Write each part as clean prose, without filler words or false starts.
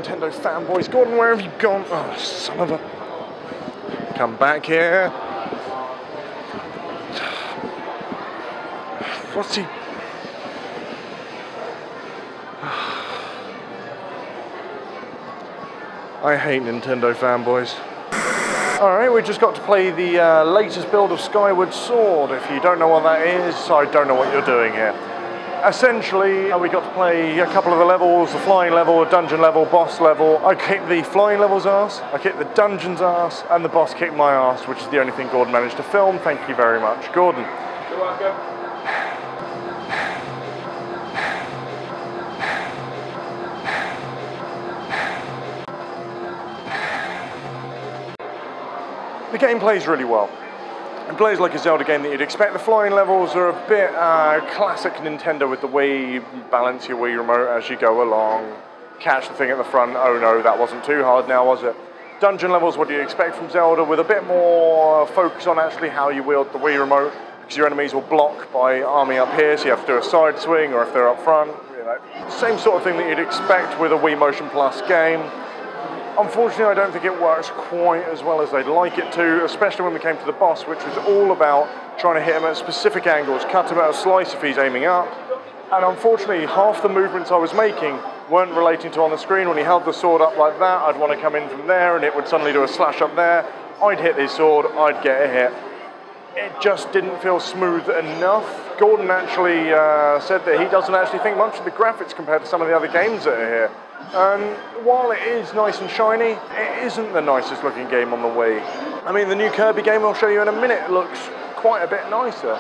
Nintendo fanboys. Gordon, where have you gone? Oh, son of a... Come back here. What's he... I hate Nintendo fanboys. Alright, we just got to play the latest build of Skyward Sword. If you don't know what that is, I don't know what you're doing here. Essentially, we got to play a couple of the levels, the flying level, dungeon level, boss level. I kicked the flying level's ass, I kicked the dungeon's ass, and the boss kicked my ass, which is the only thing Gordon managed to film. Thank you very much, Gordon. You're welcome. The game plays really well. It plays like a Zelda game that you'd expect. The flying levels are a bit classic Nintendo with the way you balance your Wii remote as you go along. Catch the thing at the front. Oh no, that wasn't too hard now, was it? Dungeon levels, what do you expect from Zelda, with a bit more focus on actually how you wield the Wii remote, because your enemies will block by arming up here, so you have to do a side swing, or if they're up front, you know. Same sort of thing that you'd expect with a Wii Motion Plus game. Unfortunately, I don't think it works quite as well as they'd like it to, especially when we came to the boss, which was all about trying to hit him at specific angles, cut him out a slice if he's aiming up. And unfortunately, half the movements I was making weren't relating to on the screen. When he held the sword up like that, I'd want to come in from there and it would suddenly do a slash up there. I'd hit his sword, I'd get a hit. It just didn't feel smooth enough. Gordon actually said that he doesn't actually think much of the graphics compared to some of the other games that are here. While it is nice and shiny, it isn't the nicest looking game on the Wii. I mean, the new Kirby game I'll show you in a minute looks quite a bit nicer.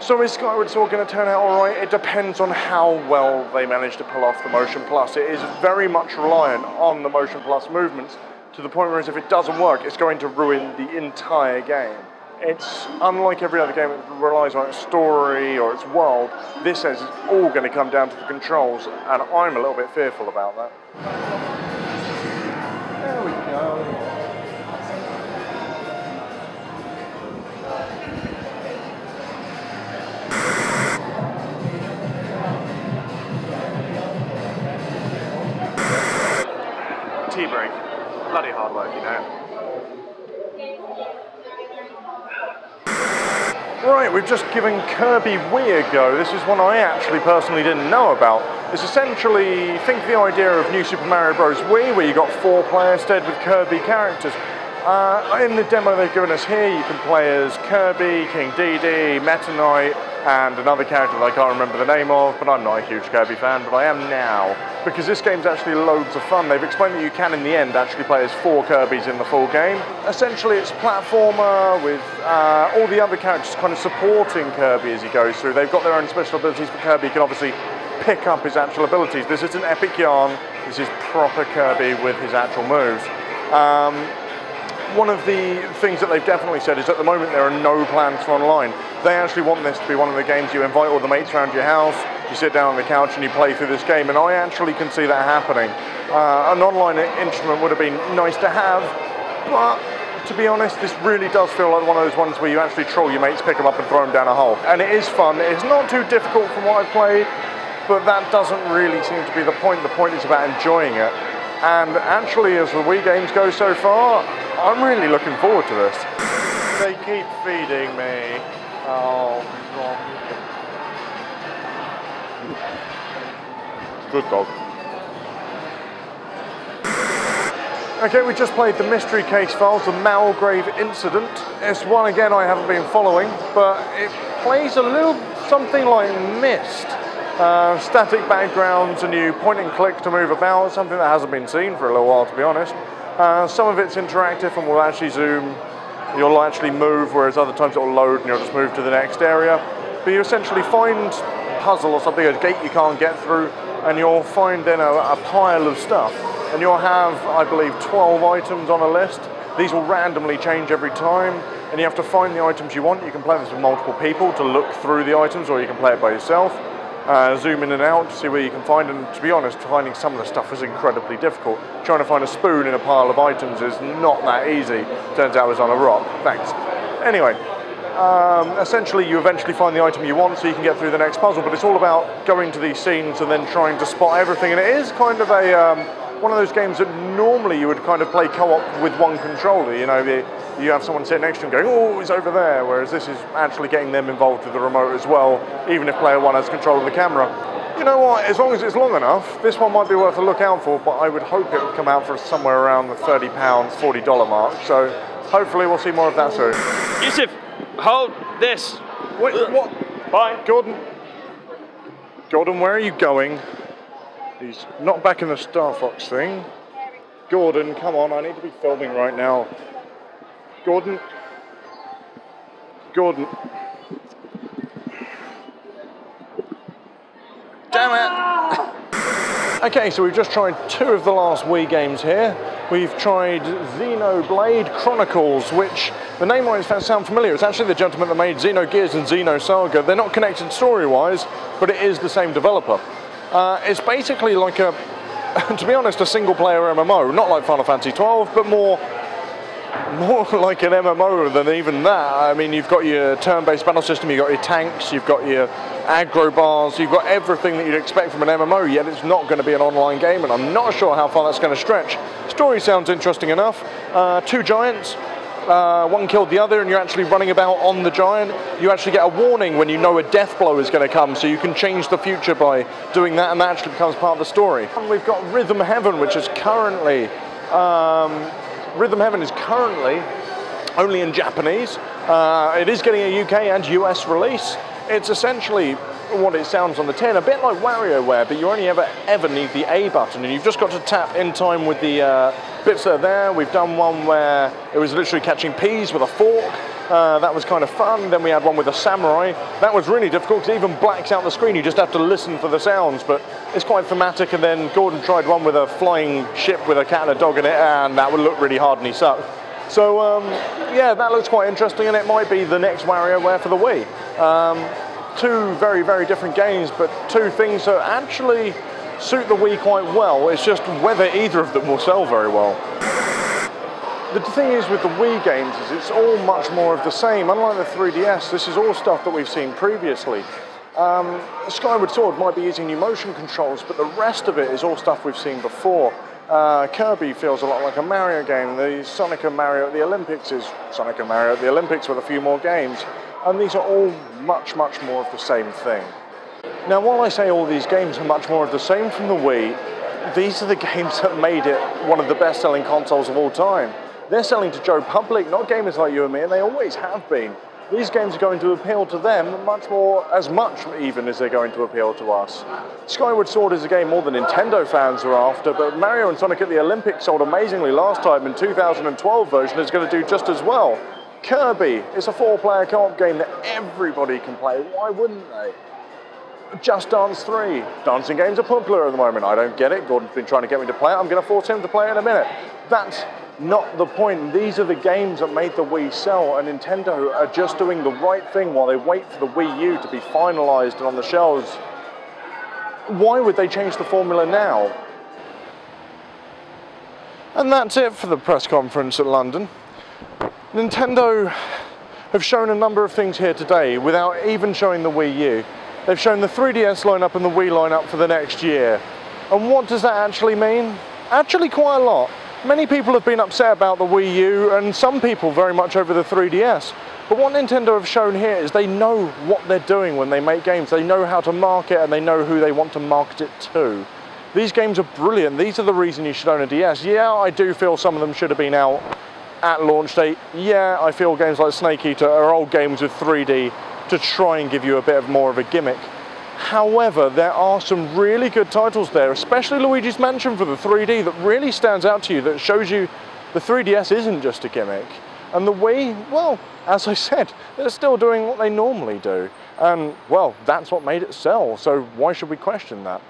So is Skyward Sword going to turn out alright? It depends on how well they manage to pull off the Motion Plus. It is very much reliant on the Motion Plus movements, to the point where if it doesn't work, it's going to ruin the entire game. It's unlike every other game that relies on its story or its world. This says it's all going to come down to the controls, and I'm a little bit fearful about that. There we go. T-brake. Bloody hard work, you know. Right, we've just given Kirby Wii a go. This is one I actually personally didn't know about. It's essentially, think the idea of New Super Mario Bros. Wii, where you got 4 players instead with Kirby characters. In the demo they've given us here, you can play as Kirby, King Dedede, Meta Knight, and another character that I can't remember the name of, but I'm not a huge Kirby fan, but I am now, because this game's actually loads of fun. They've explained that you can, in the end, actually play as 4 Kirbys in the full game. Essentially, it's a platformer with all the other characters kind of supporting Kirby as he goes through. They've got their own special abilities, but Kirby can obviously pick up his actual abilities. This isn't Epic Yarn, this is proper Kirby with his actual moves. One of the things that they've definitely said is at the moment there are no plans for online. They actually want this to be one of the games you invite all the mates around your house, you sit down on the couch and you play through this game, and I actually can see that happening. An online instrument would have been nice to have, but to be honest, this really does feel like one of those ones where you actually troll your mates, pick them up and throw them down a hole. And it is fun, it's not too difficult from what I've played, but that doesn't really seem to be the point. The point is about enjoying it. And actually, as the Wii games go so far, I'm really looking forward to this. They keep feeding me. Oh, God. Good dog. Okay, we just played the Mystery Case Files, the Malgrave Incident. It's one, again, I haven't been following, but it plays a little something like Myst. Static backgrounds and you point and click to move about, something that hasn't been seen for a little while, to be honest. Some of it's interactive and will actually zoom, you'll actually move, whereas other times it'll load and you'll just move to the next area. But you essentially find a puzzle or something, a gate you can't get through, and you'll find then a pile of stuff. And you'll have, I believe, 12 items on a list. These will randomly change every time, and you have to find the items you want. You can play this with multiple people to look through the items, or you can play it by yourself. Zoom in and out to see where you can find, and to be honest, finding some of the stuff is incredibly difficult. Trying to find a spoon in a pile of items is not that easy. Turns out it was on a rock. Thanks. Anyway, Essentially, you eventually find the item you want so you can get through the next puzzle, but it's all about going to these scenes and then trying to spot everything. And it is kind of a one of those games that normally you would kind of play co-op with one controller. You know, you have someone sitting next to you going, oh, he's over there, whereas this is actually getting them involved with the remote as well, even if player one has control of the camera. You know what, as long as it's long enough, this one might be worth a look out for, but I would hope it would come out for somewhere around the £30, $40 mark, so hopefully we'll see more of that soon. Yusuf, hold this. Wait, what? Bye. Gordon, where are you going? He's not back in the Star Fox thing. Gordon, come on, I need to be filming right now. Gordon. Damn it! Okay, so we've just tried 2 of the last Wii games here. We've tried Xenoblade Chronicles, which the name might sound familiar. It's actually the gentleman that made Xenogears and Xenosaga. They're not connected story-wise, but it is the same developer. It's basically like a, to be honest, a single-player MMO. Not like Final Fantasy XII, but more like an MMO than even that. I mean, you've got your turn-based battle system, you've got your tanks, you've got your aggro bars, you've got everything that you'd expect from an MMO, yet it's not going to be an online game, and I'm not sure how far that's going to stretch. Story sounds interesting enough. 2 giants, one killed the other, and you're actually running about on the giant. You actually get a warning when you know a death blow is going to come, so you can change the future by doing that, and that actually becomes part of the story. And we've got Rhythm Heaven, which is currently only in Japanese. It is getting a UK and US release. It's essentially what it sounds on the tin, a bit like WarioWare, but you only ever need the A button, and you've just got to tap in time with the bits that are there. We've done one where it was literally catching peas with a fork. That was kind of fun. Then we had one with a samurai. That was really difficult because it even blacks out the screen. You just have to listen for the sounds, but it's quite thematic. And then Gordon tried one with a flying ship with a cat and a dog in it, and that would look really hard and he sucked. So yeah, that looks quite interesting, and it might be the next WarioWare for the Wii. 2 very, very different games, but 2 things that actually suit the Wii quite well. It's just whether either of them will sell very well. The thing is with the Wii games is it's all much more of the same. Unlike the 3DS, this is all stuff that we've seen previously. Skyward Sword might be using new motion controls, but the rest of it is all stuff we've seen before. Kirby feels a lot like a Mario game. The Sonic and Mario at the Olympics is Sonic and Mario at the Olympics with a few more games. And these are all much, much more of the same thing. Now, while I say all these games are much more of the same from the Wii, these are the games that made it one of the best-selling consoles of all time. They're selling to Joe Public, not gamers like you and me, and they always have been. These games are going to appeal to them much more, as much even as they're going to appeal to us. Skyward Sword is a game more than Nintendo fans are after, but Mario and Sonic at the Olympics sold amazingly last time, and 2012 version is going to do just as well. Kirby is a 4-player co-op game that everybody can play. Why wouldn't they? Just Dance 3. Dancing games are popular at the moment. I don't get it. Gordon's been trying to get me to play it. I'm going to force him to play it in a minute. That's not the point. These are the games that made the Wii sell, and Nintendo are just doing the right thing while they wait for the Wii U to be finalized and on the shelves. Why would they change the formula now? And that's it for the press conference at London. Nintendo have shown a number of things here today without even showing the Wii U. They've shown the 3DS lineup and the Wii lineup for the next year. And what does that actually mean? Actually quite a lot. Many people have been upset about the Wii U, and some people very much over the 3DS. But what Nintendo have shown here is they know what they're doing when they make games. They know how to market, and they know who they want to market it to. These games are brilliant. These are the reason you should own a DS. Yeah, I do feel some of them should have been out at launch date. Yeah, I feel games like Snake Eater are old games with 3D to try and give you a bit more of a gimmick. However, there are some really good titles there, especially Luigi's Mansion for the 3D, that really stands out to you, that shows you the 3DS isn't just a gimmick. And the Wii, well, as I said, they're still doing what they normally do. And, well, that's what made it sell, so why should we question that?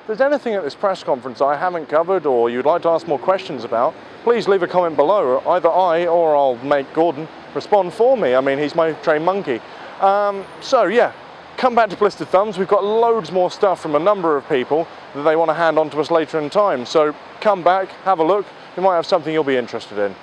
If there's anything at this press conference I haven't covered or you'd like to ask more questions about, please leave a comment below. Either I or I'll make Gordon respond for me. I mean, he's my trained monkey. So yeah, come back to Blistered Thumbs. We've got loads more stuff from a number of people that they want to hand on to us later in time. So come back, have a look. We might have something you'll be interested in.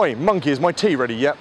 Oi, monkey, is my tea ready yet?